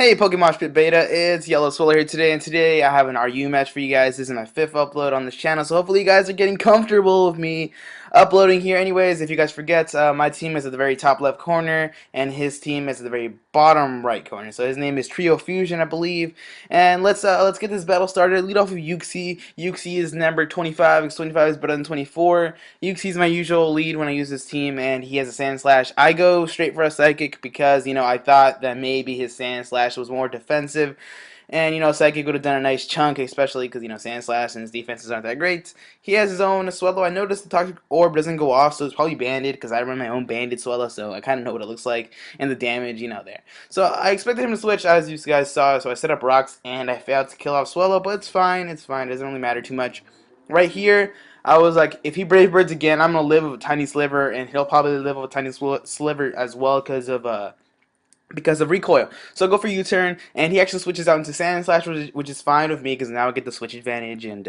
Hey Pokemoshpitbeta, it's YellowSwellow here today, and today I have an RU match for you guys. This is my 5th upload on this channel, so hopefully you guys are getting comfortable with me uploading here. Anyways, if you guys forget, my team is at the very top left corner, and his team is at the very bottom right corner. So his name is TriFusion, I believe, and let's get this battle started. Lead off with Yuxi. Yuxi is number 25, because 25 is better than 24. Yuxi is my usual lead when I use this team, and he has a Sand Slash. I go straight for a Psychic because, I thought that maybe his Sand Slash was more defensive. And, Psychic would have done a nice chunk, especially because, Sand Slash and his defenses aren't that great. He has his own Swellow. I noticed the Toxic Orb doesn't go off, so it's probably banded because I run my own banded Swellow, so I kind of know what it looks like and the damage, there. So I expected him to switch, as you guys saw, so I set up rocks and I failed to kill off Swellow, but it's fine, it doesn't really matter too much. Right here, I was like, if he Brave Birds again, I'm going to live with a tiny sliver, and he'll probably live with a tiny sliver as well because of recoil. So I go for U-turn, and he actually switches out into Sand Slash, which is fine with me because now I get the switch advantage. And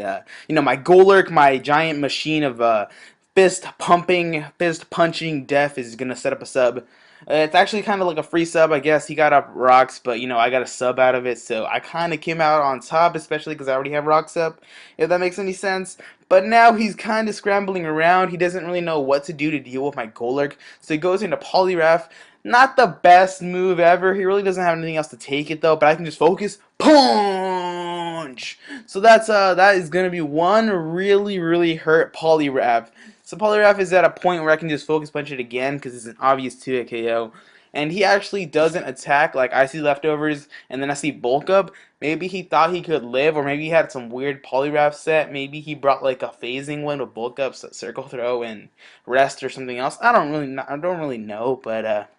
my Golurk, my giant machine of fist punching death, is gonna set up a sub. It's actually kind of like a free sub, I guess. He got up rocks, but I got a sub out of it, so I kind of came out on top, especially because I already have rocks up, if that makes any sense. But now he's kind of scrambling around. He doesn't really know what to do to deal with my Golurk, so he goes into Poliwrath. Not the best move ever. He really doesn't have anything else to take it though, but I can just focus. Punch! So that is gonna be one really hurt Poliwrath. So Poliwrath is at a point where I can just focus punch it again because it's an obvious 2-hit KO. And he actually doesn't attack. Like, I see leftovers and then I see bulk up. Maybe he thought he could live, or maybe he had some weird Poliwrath set. Maybe he brought like a phasing one with bulk up, circle throw, and rest or something else. I don't really know, but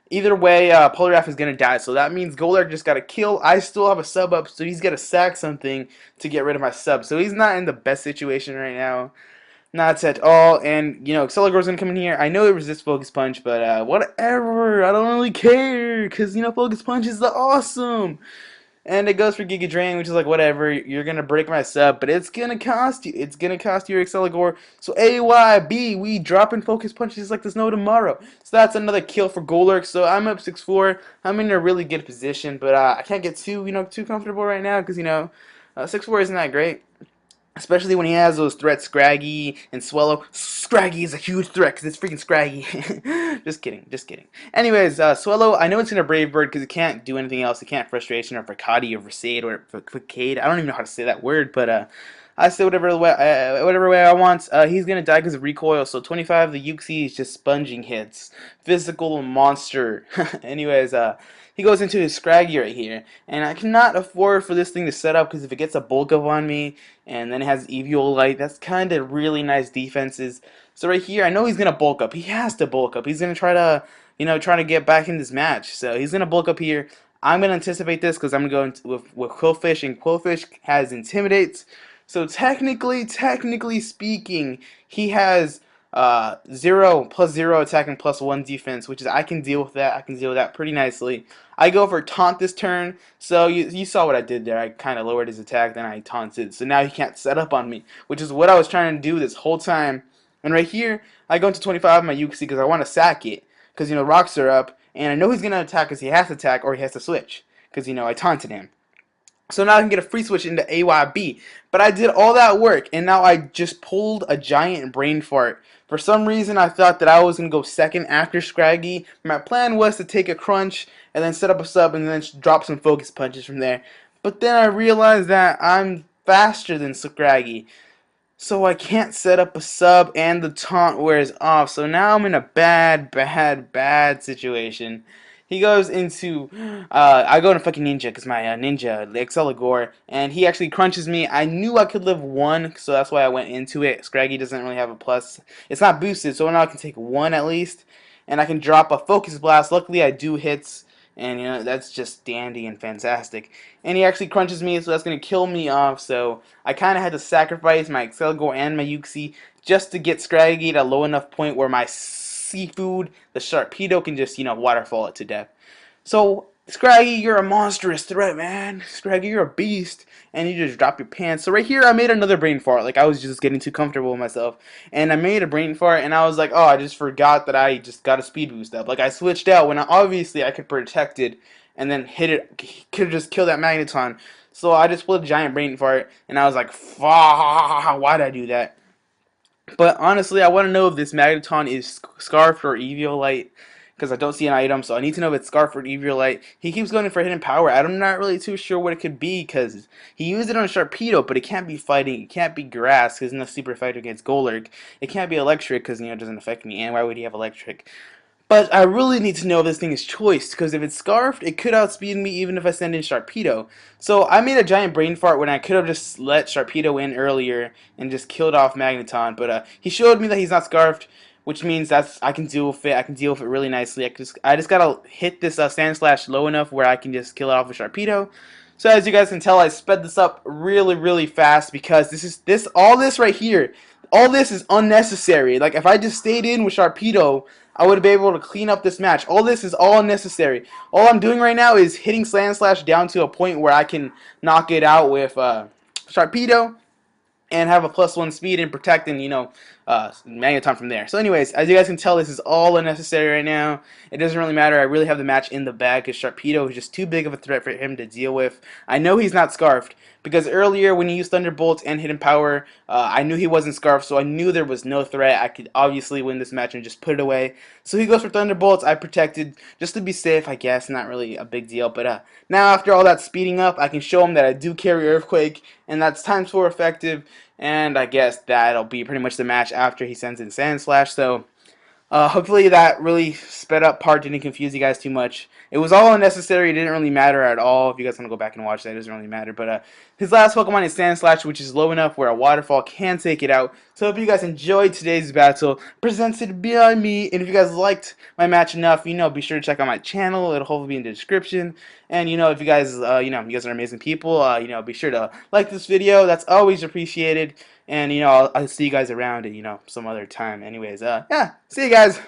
either way, Poliwrath is going to die, so that means Golurk just got to kill. I still have a sub up, so he's got to sack something to get rid of my sub. So he's not in the best situation right now. Not at all. And, Exceligor's going to come in here. I know it resists Focus Punch, but whatever. I don't really care, because, Focus Punch is awesome. And it goes for Giga Drain, which is like, whatever, you're going to break my sub, but it's going to cost you. It's going to cost you your Exceligor. So AYB, we dropping Focus Punches like there's no tomorrow. So that's another kill for Golurk. So I'm up 6-4. I'm in a really good position, but I can't get too comfortable right now because, 6-4 isn't that great. Especially when he has those threats, Scraggy and Swellow. Scraggy is a huge threat because it's freaking Scraggy. Just kidding. Anyways, Swellow, I know it's in a Brave Bird because it can't do anything else. It can't Frustration or Fracati or Versade or Facade. I don't even know how to say that word, but I say whatever way I want. He's gonna die because of recoil. So 25, the Yuxi is just sponging hits. Physical monster. Anyways, he goes into his Scraggy right here, and I cannot afford for this thing to set up because if it gets a bulk up on me, and then it has Eviolite, that's kind of really nice defenses. So right here, I know he's gonna bulk up. He has to bulk up. He's gonna try to, try to get back in this match. So he's gonna bulk up here. I'm gonna anticipate this because I'm gonna go with Quillfish, and Quillfish has Intimidates. So technically speaking, he has 0 + 0 attack and +1 defense, which is I can deal with that. I can deal with that pretty nicely. I go for taunt this turn, so you saw what I did there. I kind of lowered his attack, then I taunted, so now he can't set up on me, which is what I was trying to do this whole time. And right here, I go into 25 my Yuxi because I want to sack it, because rocks are up, and I know he's gonna attack because he has to attack or he has to switch, because I taunted him. So now I can get a free switch into AYB. But I did all that work, and now I just pulled a giant brain fart. For some reason, I thought that I was going to go second after Scraggy. My plan was to take a crunch, and then set up a sub, and then drop some focus punches from there. But then I realized that I'm faster than Scraggy. So I can't set up a sub, and the taunt wears off. So now I'm in a bad situation. He goes into, I go to fucking Ninja, because my Ninja, the Exceligor, and he actually crunches me. I knew I could live 1, so that's why I went into it. Scraggy doesn't really have a plus. It's not boosted, so now I can take 1 at least, and I can drop a Focus Blast. Luckily, I do hits, and, that's just dandy and fantastic. And he actually crunches me, so that's going to kill me off, so I kind of had to sacrifice my Exceligor and my Yuxi just to get Scraggy at a low enough point where my seafood, the Sharpedo, can just, waterfall it to death. So, Scraggy, you're a monstrous threat, man. Scraggy, you're a beast. And you just drop your pants. So right here, I made another brain fart. Like, I was just getting too comfortable with myself. And I made a brain fart, and I was like, oh, I just forgot that I just got a speed boost up. Like, I switched out when obviously I could protect it and then hit it. Could have just killed that Magneton. So I just split a giant brain fart, and I was like, "Fuck! Why'd I do that?" But honestly, I want to know if this Magneton is Scarfed or Eviolite, because I don't see an item, so I need to know if it's Scarfed or Eviolite. He keeps going for hidden power. I'm not really too sure what it could be, because he used it on Sharpedo, but it can't be fighting. It can't be grass, because it's not super effective against Golurk. It can't be electric, because it doesn't affect me, and why would he have electric? But I really need to know if this thing is choiced, because if it's Scarfed, it could outspeed me even if I send in Sharpedo. So I made a giant brain fart when I could have just let Sharpedo in earlier and just killed off Magneton. But he showed me that he's not Scarfed, which means that's I can deal with it. I can deal with it really nicely. I just gotta hit this Sand Slash low enough where I can just kill it off with Sharpedo. So as you guys can tell, I sped this up really fast because all this right here, all this is unnecessary. Like if I just stayed in with Sharpedo, I would be able to clean up this match. All this is all unnecessary. All I'm doing right now is hitting Sand Slash down to a point where I can knock it out with Sharpedo and have a +1 speed and protecting, Magneton from there. So anyways, as you guys can tell, this is all unnecessary right now. It doesn't really matter. I really have the match in the bag because Sharpedo is just too big of a threat for him to deal with. I know he's not Scarfed because earlier when he used Thunderbolts and Hidden Power, I knew he wasn't Scarfed, so I knew there was no threat. I could obviously win this match and just put it away. So he goes for Thunderbolts. I protected just to be safe, I guess. Not really a big deal, but now after all that speeding up, I can show him that I do carry Earthquake, and that's times 4 effective. And I guess that'll be pretty much the match after he sends in Sand Slash. So hopefully that really sped up part didn't confuse you guys too much. It was all unnecessary. It didn't really matter at all. If you guys want to go back and watch that, it doesn't really matter. But his last Pokemon is Sand Slash, which is low enough where a waterfall can take it out. So I hope you guys enjoyed today's battle presented by me. And if you guys liked my match enough, be sure to check out my channel. It'll hopefully be in the description. And if you guys, you guys are amazing people. Be sure to like this video. That's always appreciated. And I'll see you guys around, some other time. Anyways, yeah, see you guys.